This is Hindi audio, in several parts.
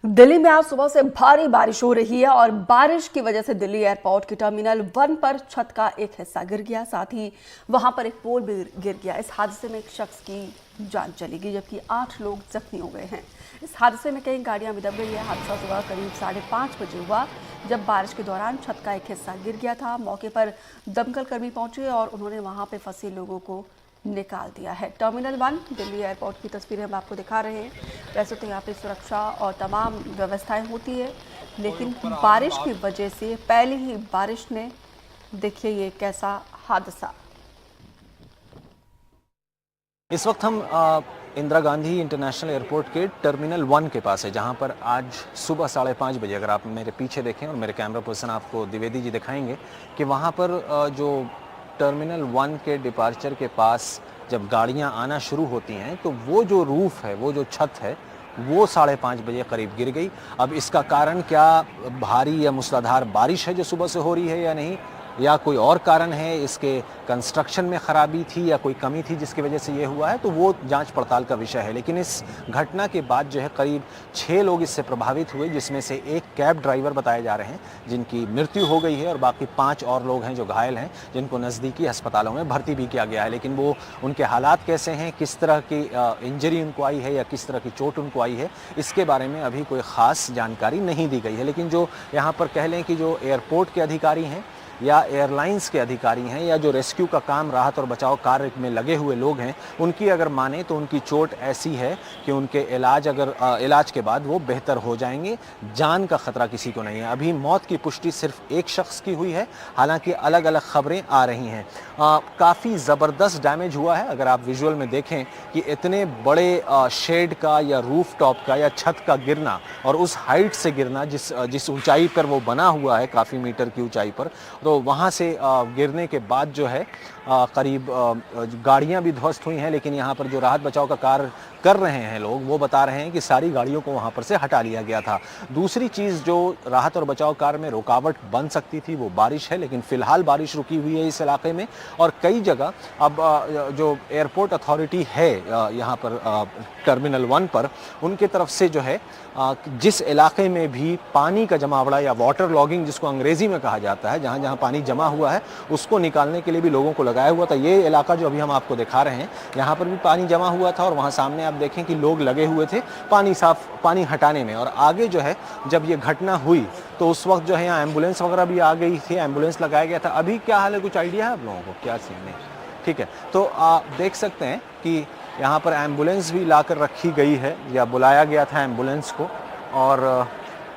दिल्ली में आज सुबह से भारी बारिश हो रही है और बारिश की वजह से दिल्ली एयरपोर्ट के टर्मिनल 1 पर छत का एक हिस्सा गिर गया। साथ ही वहां पर एक पोल भी गिर गया। इस हादसे में एक शख्स की जान चली गई जबकि 8 लोग जख्मी हो गए हैं। इस हादसे में कई गाड़ियां भी दब गई है। हादसा सुबह करीब 5:30 बजे हुआ जब बारिश के दौरान छत का एक हिस्सा गिर गया था। मौके पर दमकल कर्मी पहुंचे और उन्होंने वहां पर फंसे लोगों को निकाल दिया है। टर्मिनल 1 दिल्ली एयरपोर्ट की तस्वीरें हम आपको दिखा रहे हैं। वैसे तो यहाँ पे सुरक्षा और तमाम व्यवस्थाएं होती है, लेकिन बारिश की वजह से पहले ही बारिश ने देखिए ये कैसा हादसा। इस वक्त हम इंदिरा गांधी इंटरनेशनल एयरपोर्ट के टर्मिनल 1 के पास है, जहां पर आज सुबह 5:30 बजे, अगर आप मेरे पीछे देखें और मेरे कैमरा पर्सन आपको द्विवेदी जी दिखाएंगे कि वहां पर जो टर्मिनल 1 के डिपार्चर के पास जब गाड़ियां आना शुरू होती हैं तो वो जो रूफ है, वो जो छत है, वो 5:30 बजे करीब गिर गई। अब इसका कारण क्या भारी या मूसलाधार बारिश है जो सुबह से हो रही है या नहीं, या कोई और कारण है, इसके कंस्ट्रक्शन में खराबी थी या कोई कमी थी जिसकी वजह से ये हुआ है, तो वो जांच पड़ताल का विषय है। लेकिन इस घटना के बाद जो है करीब 6 लोग इससे प्रभावित हुए, जिसमें से एक कैब ड्राइवर बताए जा रहे हैं जिनकी मृत्यु हो गई है और बाकी 5 और लोग हैं जो घायल हैं, जिनको नज़दीकी अस्पतालों में भर्ती भी किया गया है। लेकिन वो उनके हालात कैसे हैं, किस तरह की इंजरी उनको आई है या किस तरह की चोट उनको आई है, इसके बारे में अभी कोई ख़ास जानकारी नहीं दी गई है। लेकिन जो यहाँ पर कह लें कि जो एयरपोर्ट के अधिकारी हैं या एयरलाइंस के अधिकारी हैं या जो रेस्क्यू का काम, राहत और बचाव कार्य में लगे हुए लोग हैं, उनकी अगर माने तो उनकी चोट ऐसी है कि उनके इलाज के बाद वो बेहतर हो जाएंगे। जान का खतरा किसी को नहीं है। अभी मौत की पुष्टि सिर्फ एक शख्स की हुई है, हालांकि अलग अलग खबरें आ रही हैं। काफ़ी ज़बरदस्त डैमेज हुआ है। अगर आप विजुअल में देखें कि इतने बड़े शेड का या रूफ टॉप का या छत का गिरना और उस हाइट से गिरना जिस ऊंचाई पर वो बना हुआ है, काफ़ी मीटर की ऊंचाई पर, तो वहाँ से गिरने के बाद जो है करीब गाड़ियाँ भी ध्वस्त हुई हैं। लेकिन यहाँ पर जो राहत बचाव का कार्य कर रहे हैं लोग, वो बता रहे हैं कि सारी गाड़ियों को वहाँ पर से हटा लिया गया था। दूसरी चीज़ जो राहत और बचाव कार्य में रुकावट बन सकती थी वो बारिश है, लेकिन फ़िलहाल बारिश रुकी हुई है इस इलाके में। और कई जगह अब जो एयरपोर्ट अथॉरिटी है यहाँ पर टर्मिनल 1 पर, उनके तरफ से जो है जिस इलाके में भी पानी का जमावड़ा या वाटर लॉगिंग जिसको अंग्रेज़ी में कहा जाता है, जहाँ जहाँ पानी जमा हुआ है उसको निकालने के लिए भी लोगों को लगाया हुआ था। ये इलाका जो अभी हम आपको दिखा रहे हैं, यहाँ पर भी पानी जमा हुआ था और वहाँ सामने आप देखें कि लोग लगे हुए थे पानी हटाने में। और आगे जो है जब ये घटना हुई तो उस वक्त जो है यहाँ एम्बुलेंस वगैरह भी आ गई थी, एम्बुलेंस लगाया गया था। अभी क्या हाल है, कुछ आइडिया है आप लोगों को, क्या सीन है? ठीक है, तो आप देख सकते हैं कि यहाँ पर एम्बुलेंस भी लाकर रखी गई है या बुलाया गया था एम्बुलेंस को। और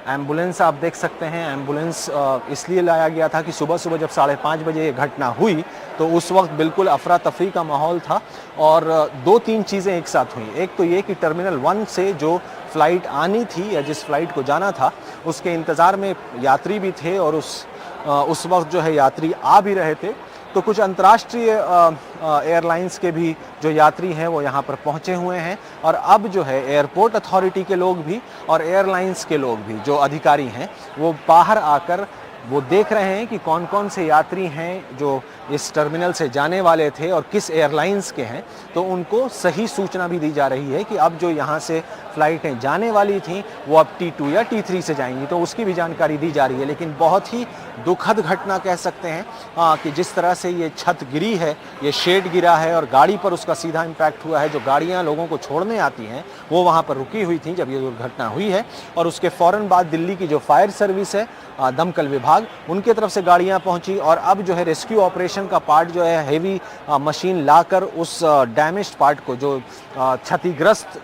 एम्बुलेंस आप देख सकते हैं, एम्बुलेंस इसलिए लाया गया था कि सुबह सुबह जब 5:30 बजे ये घटना हुई तो उस वक्त बिल्कुल अफरा तफरी का माहौल था और 2-3 चीज़ें एक साथ हुई। एक तो ये कि टर्मिनल 1 से जो फ़्लाइट आनी थी या जिस फ़्लाइट को जाना था उसके इंतज़ार में यात्री भी थे और उस वक्त जो है यात्री आ भी रहे थे। तो कुछ अंतर्राष्ट्रीय एयरलाइंस के भी जो यात्री हैं वो यहाँ पर पहुँचे हुए हैं और अब जो है एयरपोर्ट अथॉरिटी के लोग भी और एयरलाइंस के लोग भी जो अधिकारी हैं वो बाहर आकर वो देख रहे हैं कि कौन कौन से यात्री हैं जो इस टर्मिनल से जाने वाले थे और किस एयरलाइंस के हैं। तो उनको सही सूचना भी दी जा रही है कि अब जो यहाँ से फ़्लाइटें जाने वाली थीं वो अब T2 या T3 से जाएंगी, तो उसकी भी जानकारी दी जा रही है। लेकिन बहुत ही दुखद घटना कह सकते हैं कि जिस तरह से ये छत गिरी है, ये शेड गिरा है और गाड़ी पर उसका सीधा इम्पैक्ट हुआ है। जो गाड़ियाँ लोगों को छोड़ने आती हैं वो वहाँ पर रुकी हुई थी जब ये दुर्घटना हुई है और उसके फ़ौरन बाद दिल्ली की जो फायर सर्विस है, दमकल विभाग, उनके तरफ से गाड़ियां पहुंची और अब जो है रेस्क्यू ऑपरेशन का पार्ट जो है हेवी मशीन लाकर उस डैमेज्ड पार्ट को, जो क्षतिग्रस्त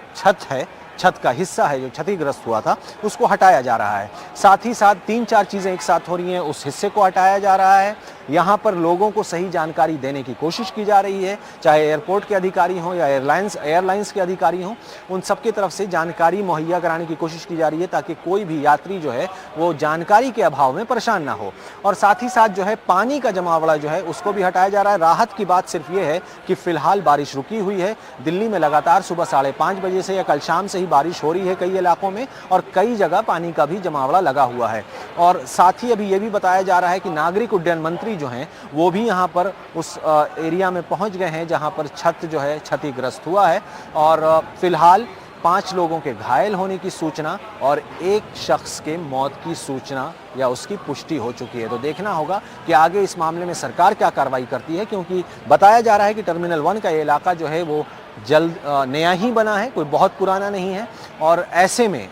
छत का हिस्सा है जो क्षतिग्रस्त हुआ था, उसको हटाया जा रहा है। साथ ही साथ 3-4 चीज़ें एक साथ हो रही हैं। उस हिस्से को हटाया जा रहा है, यहाँ पर लोगों को सही जानकारी देने की कोशिश की जा रही है, चाहे एयरपोर्ट के अधिकारी हों या एयरलाइंस के अधिकारी हों, उन सबकी तरफ से जानकारी मुहैया कराने की कोशिश की जा रही है ताकि कोई भी यात्री जो है वो जानकारी के अभाव में परेशान ना हो। और साथ ही साथ जो है पानी का जमावड़ा जो है उसको भी हटाया जा रहा है। राहत की बात सिर्फ ये है कि फ़िलहाल बारिश रुकी हुई है। दिल्ली में लगातार सुबह 5:30 बजे से या कल शाम से ही बारिश हो रही है कई इलाकों में और कई जगह पानी का भी जमावड़ा लगा हुआ है। और साथ ही अभी ये भी बताया जा रहा है कि नागरिक उड्डयन मंत्री जो हैं वो भी यहाँ पर उस एरिया में पहुँच गए हैं जहाँ पर छत जो है क्षतिग्रस्त हुआ है और फिलहाल 5 लोगों के घायल होने की सूचना और एक शख्स के मौत की सूचना या उसकी पुष्टि हो चुकी है। तो देखना होगा कि आगे इस मामले में सरकार क्या कार्रवाई करती है, क्योंकि बताया जा रहा है कि टर्मिनल 1 का ये इलाका जो है वो जल्द नया ही बना है, कोई बहुत पुराना नहीं है। और ऐसे में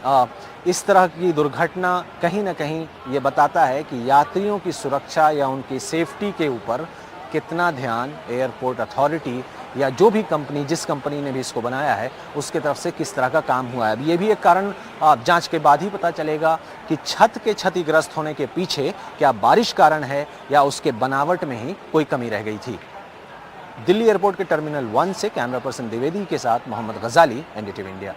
इस तरह की दुर्घटना कहीं ना कहीं ये बताता है कि यात्रियों की सुरक्षा या उनकी सेफ्टी के ऊपर कितना ध्यान एयरपोर्ट अथॉरिटी या जो भी कंपनी, जिस कंपनी ने भी इसको बनाया है, उसके तरफ से किस तरह का काम हुआ है। अब ये भी एक कारण जांच के बाद ही पता चलेगा कि छत के क्षतिग्रस्त होने के पीछे क्या बारिश कारण है या उसके बनावट में ही कोई कमी रह गई थी। दिल्ली एयरपोर्ट के टर्मिनल 1 से कैमरा पर्सन द्विवेदी के साथ मोहम्मद गजाली, एनडीटीवी इंडिया।